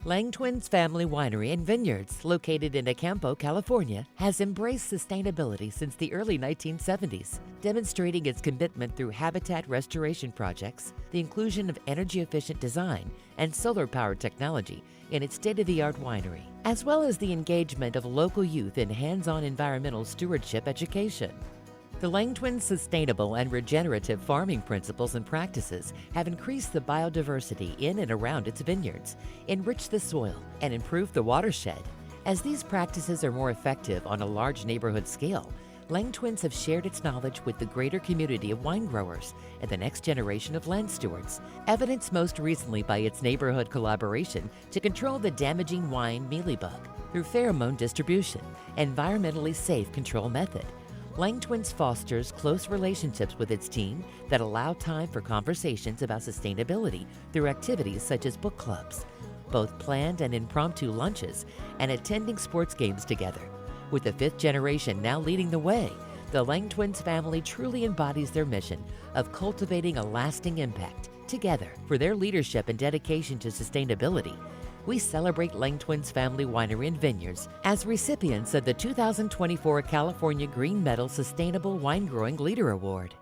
LangeTwins Family Winery and Vineyards, located in Acampo, California, has embraced sustainability since the early 1970s, demonstrating its commitment through habitat restoration projects, the inclusion of energy-efficient design, and solar-powered technology in its state-of-the-art winery, as well as the engagement of local youth in hands-on environmental stewardship education. The LangeTwins' sustainable and regenerative farming principles and practices have increased the biodiversity in and around its vineyards, enriched the soil, and improved the watershed. As these practices are more effective on a large neighborhood scale, LangeTwins have shared its knowledge with the greater community of wine growers and the next generation of land stewards, evidenced most recently by its neighborhood collaboration to control the damaging wine mealybug through pheromone distribution, environmentally safe control method. LangeTwins fosters close relationships with its team that allow time for conversations about sustainability through activities such as book clubs, both planned and impromptu lunches, and attending sports games together. With the fifth generation now leading the way, the LangeTwins family truly embodies their mission of cultivating a lasting impact together. For their leadership and dedication to sustainability, we celebrate LangeTwins Family Winery and Vineyards as recipients of the 2024 California Green Medal Sustainable Wine Growing Leader Award.